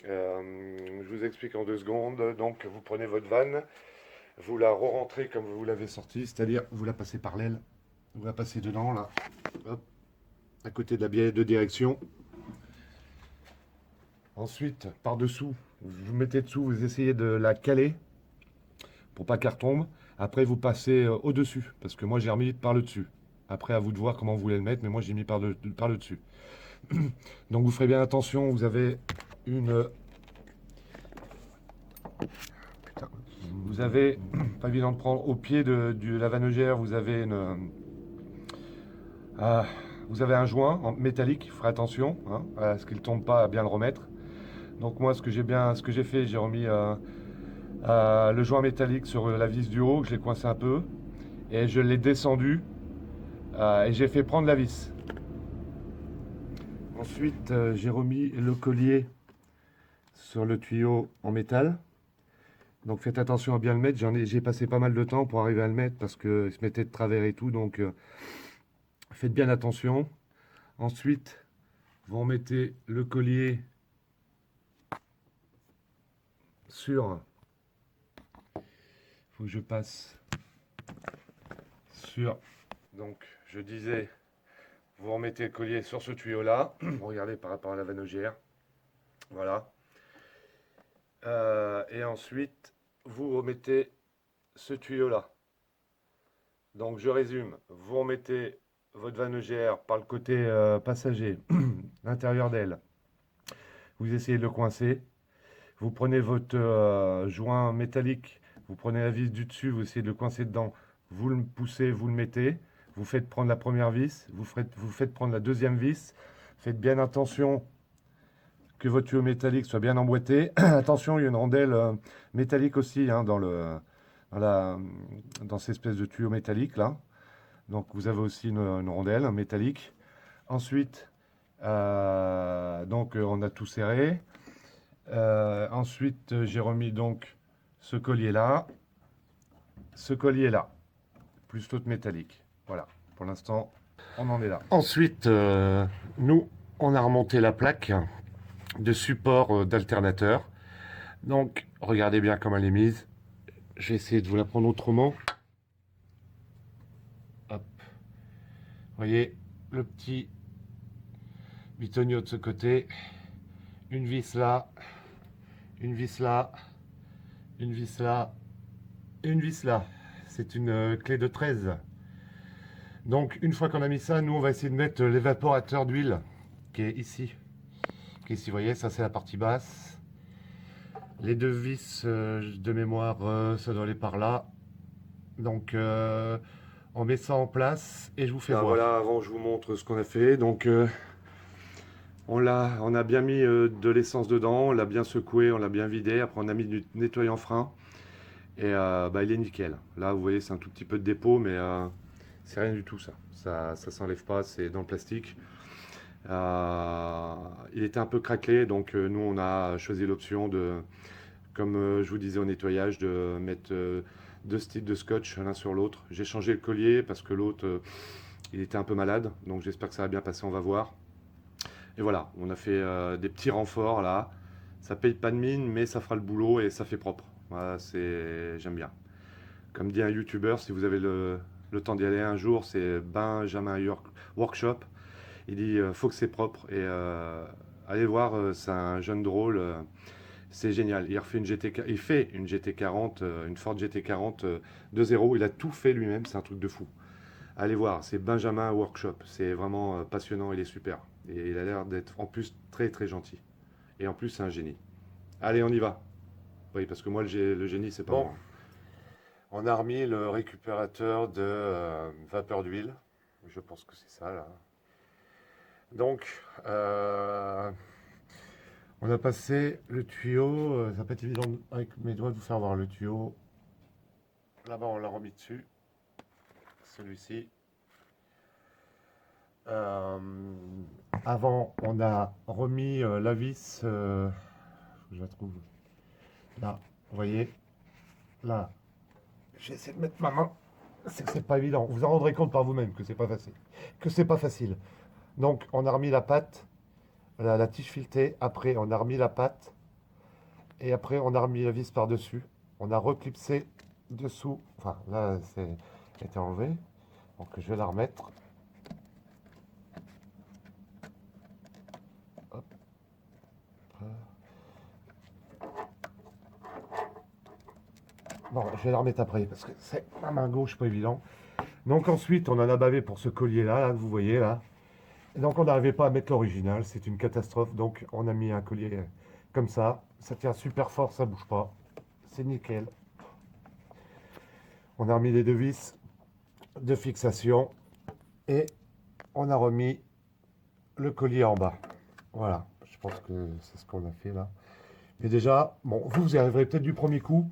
Je vous explique en 2 secondes. Donc, vous prenez votre vanne, vous la re-rentrez comme vous l'avez sortie, c'est-à-dire vous la passez par l'aile, vous la passez dedans, là, hop, à côté de la bielle de direction. Ensuite, par-dessous, vous mettez dessous, vous essayez de la caler pour pas qu'elle retombe. Après, vous passez au-dessus, parce que moi j'ai remis par le dessus. Après, à vous de voir comment vous voulez le mettre, mais moi j'ai mis par le dessus. Donc, vous ferez bien attention, vous avez une. Putain. Vous avez, pas évident de prendre, au pied de la vanegère, vous avez ah, vous avez un joint métallique, il faudra attention hein, à ce qu'il ne tombe pas, à bien le remettre. Donc moi, ce que j'ai fait, j'ai remis le joint métallique sur la vis du haut, que j'ai coincé un peu, et je l'ai descendu, et j'ai fait prendre la vis. Ensuite, j'ai remis le collier sur le tuyau en métal. Donc faites attention à bien le mettre. J'ai passé pas mal de temps pour arriver à le mettre parce qu'il se mettait de travers et tout. Donc faites bien attention. Ensuite, vous remettez le collier sur. Faut que je passe sur. Donc je disais, vous remettez le collier sur ce tuyau là. Regardez par rapport à la vanogère. Voilà. Et ensuite, vous remettez ce tuyau là. Donc je résume, vous remettez votre vanogère par le côté passager, l'intérieur d'elle. Vous essayez de le coincer. Vous prenez votre joint métallique, vous prenez la vis du dessus, vous essayez de le coincer dedans. Vous le poussez, vous le mettez. Vous faites prendre la première vis, vous faites prendre la deuxième vis. Faites bien attention que votre tuyau métallique soit bien emboîté. Attention, il y a une rondelle métallique aussi hein, dans cette espèce de tuyau métallique là. Donc vous avez aussi une rondelle métallique. Ensuite, on a tout serré. Ensuite, j'ai remis donc ce collier-là, plus l'autre métallique. Voilà, pour l'instant, on en est là. Ensuite, nous, on a remonté la plaque de support d'alternateur. Donc, regardez bien comment elle est mise. Je vais essayer de vous la prendre autrement. Hop. Vous voyez, le petit bitonio de ce côté. Une vis là, une vis là, une vis là, et une vis là. C'est une clé de 13. Donc, une fois qu'on a mis ça, nous, on va essayer de mettre l'évaporateur d'huile qui est ici. Vous voyez, ça, c'est la partie basse. Les deux vis de mémoire, ça doit aller par là. Donc, on met ça en place et je vous fais voir. Voilà, avant, je vous montre ce qu'on a fait. Donc, on a bien mis de l'essence dedans, on l'a bien secoué, on l'a bien vidé. Après, on a mis du nettoyant frein. Et il est nickel. Là, vous voyez, c'est un tout petit peu de dépôt, mais c'est rien du tout ça. Ça s'enlève pas, c'est dans le plastique. Il était un peu craquelé, donc nous, on a choisi l'option de, comme je vous disais au nettoyage, de mettre deux styles de scotch l'un sur l'autre. J'ai changé le collier parce que l'autre, il était un peu malade, donc j'espère que ça va bien passer, on va voir. Et voilà, on a fait des petits renforts là. Ça paye pas de mine, mais ça fera le boulot et ça fait propre. Voilà, j'aime bien. Comme dit un youtubeur, si vous avez le temps d'y aller un jour, c'est Benjamin York Workshop. Il dit faut que c'est propre et allez voir, c'est un jeune drôle, c'est génial. Il fait une GT40, une Ford GT40 2.0. Il a tout fait lui-même, c'est un truc de fou. Allez voir, c'est Benjamin Workshop. C'est vraiment passionnant, il est super. Et il a l'air d'être en plus très très gentil. Et en plus, c'est un génie. Allez, on y va. Oui, parce que moi, le génie, c'est pas bon. Moi. On a remis le récupérateur de vapeur d'huile. Je pense que c'est ça, là. Donc, on a passé le tuyau. Ça n'a pas été évident avec mes doigts de vous faire voir le tuyau. Là-bas, on l'a remis dessus. Celui-ci. Avant, on a remis la vis. Je la trouve. Là, vous voyez. Là. J'essaie de mettre ma main. C'est pas évident. Vous en rendrez compte par vous-même que c'est pas facile. Donc, on a remis la pâte, la tige filetée. Après, on a remis la pâte. Et après, on a remis la vis par-dessus. On a reclipsé dessous. Enfin, là, c'est été enlevé. Donc, je vais la remettre. Hop. Bon, je vais la remettre après parce que c'est ma main gauche, pas évident. Donc ensuite, on en a bavé pour ce collier-là, là, que vous voyez là. Et donc on n'arrivait pas à mettre l'original, c'est une catastrophe. Donc on a mis un collier comme ça tient super fort, ça bouge pas. C'est nickel. On a remis les deux vis de fixation et on a remis le collier en bas. Voilà, je pense que c'est ce qu'on a fait là. Mais déjà, bon, vous y arriverez peut-être du premier coup,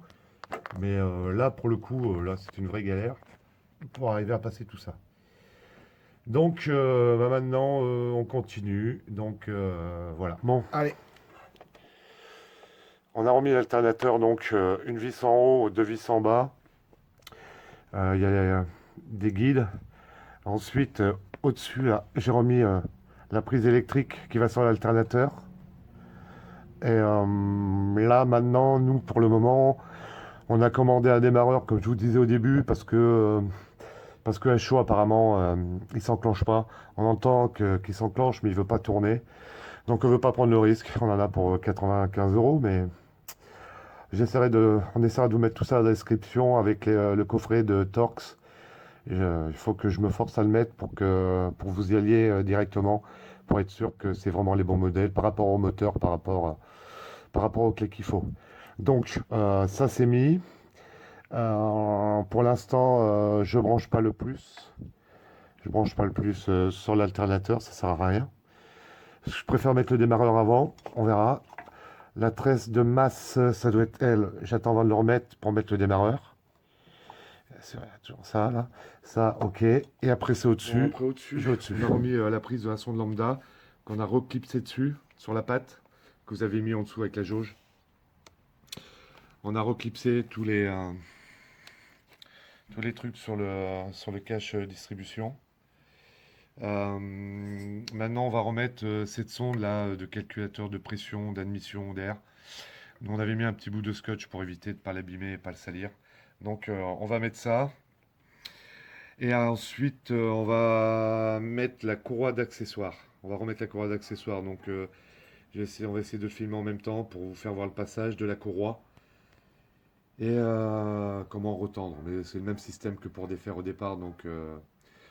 mais là pour le coup, là c'est une vraie galère pour arriver à passer tout ça. Donc bah maintenant on continue. Donc voilà. Bon, allez. On a remis l'alternateur, donc une vis en haut, deux vis en bas. Il y a des guides. Ensuite, au-dessus, là, j'ai remis la prise électrique qui va sur l'alternateur. Et là, maintenant, nous, pour le moment, on a commandé un démarreur, comme je vous disais au début, parce que chaud, apparemment, il s'enclenche pas. On entend qu'il s'enclenche, mais il veut pas tourner. Donc, on veut pas prendre le risque. On en a pour 95 euros, mais on essaiera de vous mettre tout ça dans la description avec le coffret de Torx. Il faut que je me force à le mettre pour vous y alliez directement, pour être sûr que c'est vraiment les bons modèles par rapport au moteur, par rapport aux clés qu'il faut. Donc, ça c'est mis. Pour l'instant, je branche pas le plus. Je branche pas le plus sur l'alternateur, ça sert à rien. Je préfère mettre le démarreur avant, on verra. La tresse de masse, ça doit être elle. J'attends avant de le remettre pour mettre le démarreur. C'est toujours ça, là. Ça, ok. Et après, c'est Bon, au-dessus. après au-dessus, Je vais au-dessus. on a remis la prise de la sonde lambda qu'on a reclipsé dessus, sur la patte, que vous avez mis en dessous avec la jauge. On a reclipsé tous les trucs sur le cache distribution. Maintenant, on va remettre cette sonde là de calculateur de pression, d'admission d'air. On avait mis un petit bout de scotch pour éviter de ne pas l'abîmer et pas le salir. Donc, on va mettre ça. Et ensuite, on va mettre la courroie d'accessoires. On va remettre la courroie d'accessoires. Donc, on va essayer de le filmer en même temps pour vous faire voir le passage de la courroie et comment retendre. Mais c'est le même système que pour défaire au départ. Donc,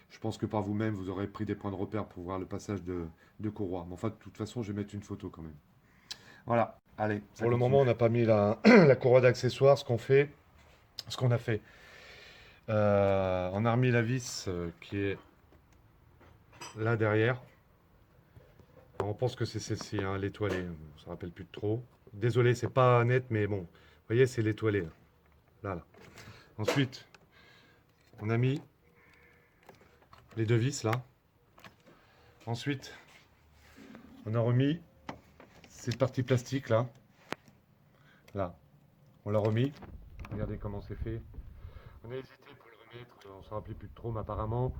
je pense que par vous-même, vous aurez pris des points de repère pour voir le passage de courroie. Mais enfin, de toute façon, je vais mettre une photo quand même. Voilà. Allez, ça Pour le moment, continue. on n'a pas mis la courroie d'accessoires. Ce qu'on a fait, on a remis la vis qui est là derrière. Alors, on pense que c'est celle-ci, hein, l'étoilée. On ne se rappelle plus de trop. Désolé, c'est pas net, mais bon. Vous voyez, c'est l'étoilée. Là, là. Ensuite, on a mis les deux vis là. Ensuite, on a remis cette partie plastique là. Là. On l'a remis. Regardez comment c'est fait. On a hésité pour le remettre. On ne se rappelait plus de trop, mais apparemment,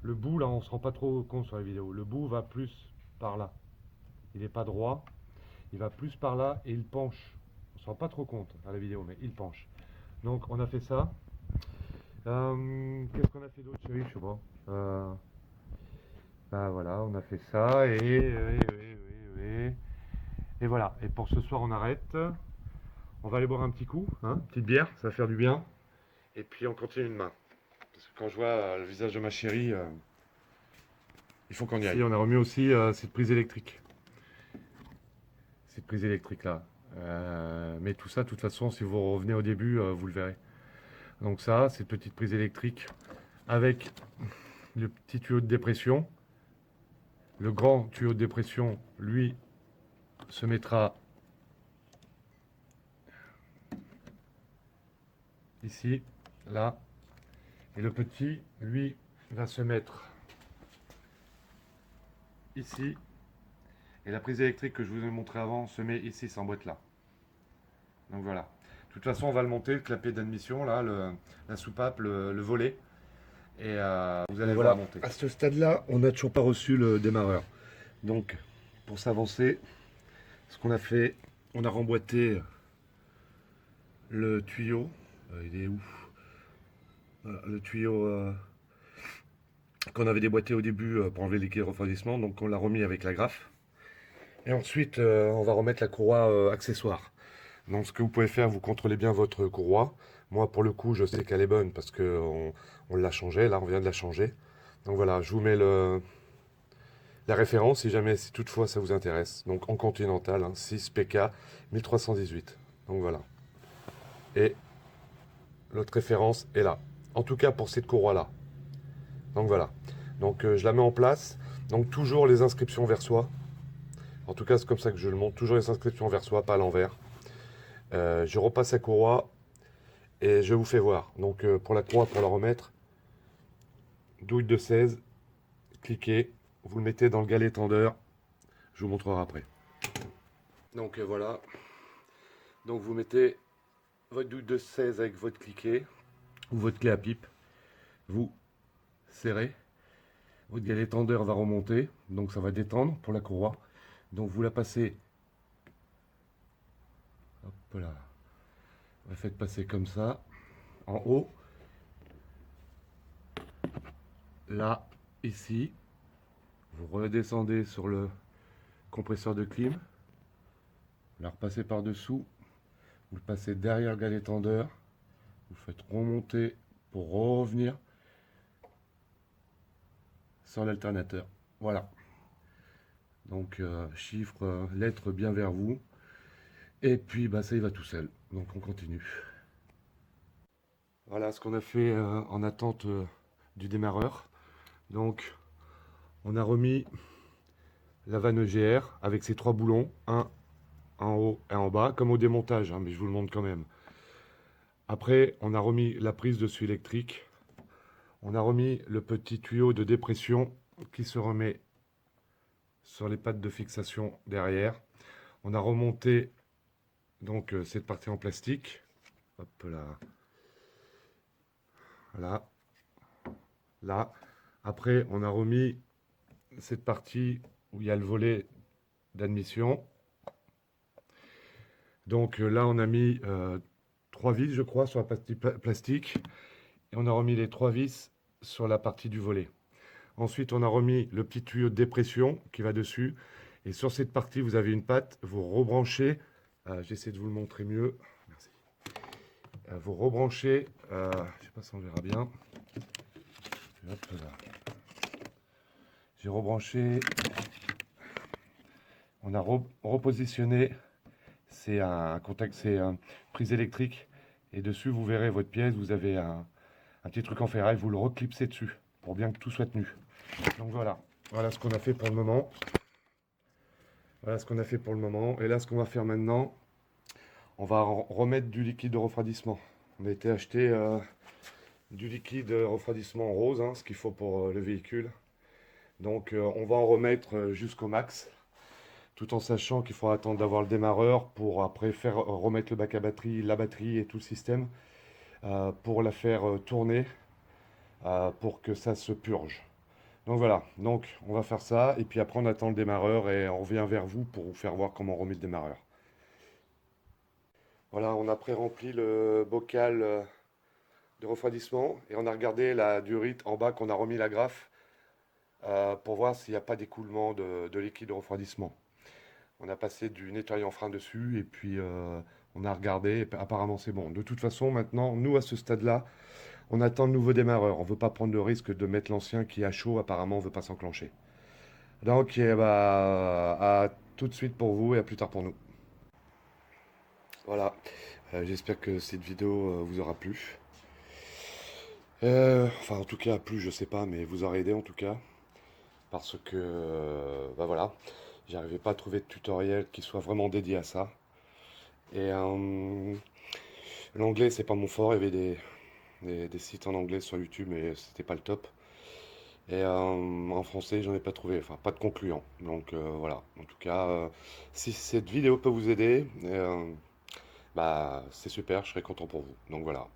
le bout là, on se rend pas trop compte sur la vidéo. Le bout va plus par là. Il n'est pas droit. Il va plus par là et il penche. On ne se rend pas trop compte à la vidéo, mais il penche. Donc on a fait ça. Qu'est-ce qu'on a fait d'autre, chérie? Je sais pas. Bah voilà, on a fait ça et voilà. Et pour ce soir, on arrête. On va aller boire un petit coup, hein, petite bière, ça va faire du bien. Et puis on continue demain. Parce que quand je vois le visage de ma chérie, il faut qu'on y aille. Ici, on a remis aussi cette prise électrique. Cette prise électrique là. Mais tout ça, de toute façon, si vous revenez au début, vous le verrez. Donc ça, cette petite prise électrique avec le petit tuyau de dépression. Le grand tuyau de dépression, lui, se mettra ici, là. Et le petit, lui, va se mettre ici. Et la prise électrique que je vous ai montré avant se met ici, s'emboîte là. Donc voilà. De toute façon, on va le monter, le clapet d'admission, là, la soupape, le volet. Et vous allez le voir monter. À ce stade-là, on n'a toujours pas reçu le démarreur. Donc, pour s'avancer, ce qu'on a fait, on a remboîté le tuyau. Il est où? Voilà, le tuyau qu'on avait déboîté au début pour enlever les liquide de refroidissement. Donc on l'a remis avec la graffe. Et ensuite, on va remettre la courroie accessoire. Donc ce que vous pouvez faire, vous contrôlez bien votre courroie. Moi, pour le coup, je sais qu'elle est bonne parce qu'on on l'a changée. Là, on vient de la changer. Donc voilà, je vous mets la référence si jamais, si toutefois ça vous intéresse. Donc en Continental, hein, 6 PK 1318. Donc voilà. Et l'autre référence est là. En tout cas pour cette courroie-là. Donc voilà. Donc je la mets en place. Donc toujours les inscriptions vers soi. En tout cas, c'est comme ça que je le montre. Toujours les inscriptions vers soi, pas à l'envers. Je repasse la courroie et je vous fais voir. Donc pour la courroie, pour la remettre, douille de 16, cliquez, vous le mettez dans le galet tendeur. Je vous montrerai après. Donc voilà. Donc vous mettez votre douille de 16 avec votre cliquet ou votre clé à pipe. Vous serrez. Votre galet tendeur va remonter. Donc ça va détendre pour la courroie. Donc vous la passez. Hop là. Vous la faites passer comme ça. En haut. Là, ici. Vous redescendez sur le compresseur de clim. Vous la repassez par-dessous. Vous le passez derrière le galet tendeur. Vous le faites remonter pour revenir sur l'alternateur. Voilà. Donc chiffre, lettre bien vers vous. Et puis bah, ça y va tout seul. Donc on continue. Voilà ce qu'on a fait en attente du démarreur. Donc on a remis la vanne EGR avec ses 3 boulons, un en haut et en bas, comme au démontage, hein, mais je vous le montre quand même. Après, on a remis la prise dessus électrique. On a remis le petit tuyau de dépression qui se remet sur les pattes de fixation derrière. On a remonté donc cette partie en plastique. Hop là. Voilà. Là. Après, on a remis cette partie où il y a le volet d'admission. Donc là, on a mis 3 vis, je crois, sur la partie plastique. Et on a remis les 3 vis sur la partie du volet. Ensuite, on a remis le petit tuyau de dépression qui va dessus. Et sur cette partie, vous avez une patte. Vous rebranchez. J'essaie de vous le montrer mieux. Merci. Vous rebranchez. Je ne sais pas si on verra bien. Hop là. J'ai rebranché. On a repositionné. C'est un contact, c'est une prise électrique. Et dessus, vous verrez votre pièce. Vous avez un petit truc en ferraille. Vous le reclipsez dessus pour bien que tout soit tenu. Donc voilà. Voilà ce qu'on a fait pour le moment. Voilà ce qu'on a fait pour le moment. Et là, ce qu'on va faire maintenant, on va remettre du liquide de refroidissement. On a été acheter du liquide refroidissement rose, hein, ce qu'il faut pour le véhicule. Donc on va en remettre jusqu'au max, tout en sachant qu'il faudra attendre d'avoir le démarreur pour après faire remettre le bac à batterie, la batterie et tout le système, pour la faire tourner, pour que ça se purge. Donc voilà, donc on va faire ça, et puis après on attend le démarreur et on revient vers vous pour vous faire voir comment on remet le démarreur. Voilà, on a pré-rempli le bocal de refroidissement et on a regardé la durite en bas qu'on a remis la graffe pour voir s'il n'y a pas d'écoulement de liquide de refroidissement. On a passé du nettoyant frein dessus et puis on a regardé, et apparemment c'est bon. De toute façon, maintenant, nous à ce stade-là, on attend le nouveau démarreur. On ne veut pas prendre le risque de mettre l'ancien qui est à chaud, apparemment on ne veut pas s'enclencher. Donc bah, à tout de suite pour vous et à plus tard pour nous. Voilà, j'espère que cette vidéo vous aura plu. Enfin en tout cas, plu je sais pas, mais vous aura aidé en tout cas. Parce que, bah voilà, j'arrivais pas à trouver de tutoriel qui soit vraiment dédié à ça. Et l'anglais, c'est pas mon fort. Il y avait des sites en anglais sur YouTube, mais c'était pas le top. Et en français, j'en ai pas trouvé, enfin, pas de concluant. Donc voilà, en tout cas, si cette vidéo peut vous aider, bah c'est super, je serai content pour vous. Donc voilà,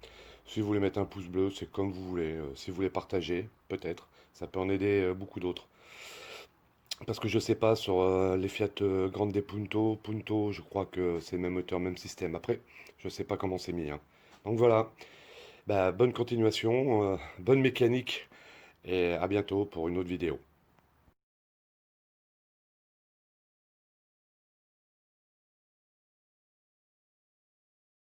si vous voulez mettre un pouce bleu, c'est comme vous voulez. Si vous voulez partager, peut-être, ça peut en aider beaucoup d'autres. Parce que je sais pas sur les Fiat Grande Punto, Punto, je crois que c'est le même moteur, même système. Après, je sais pas comment c'est mis, hein. Donc voilà, bah, bonne continuation, bonne mécanique et à bientôt pour une autre vidéo.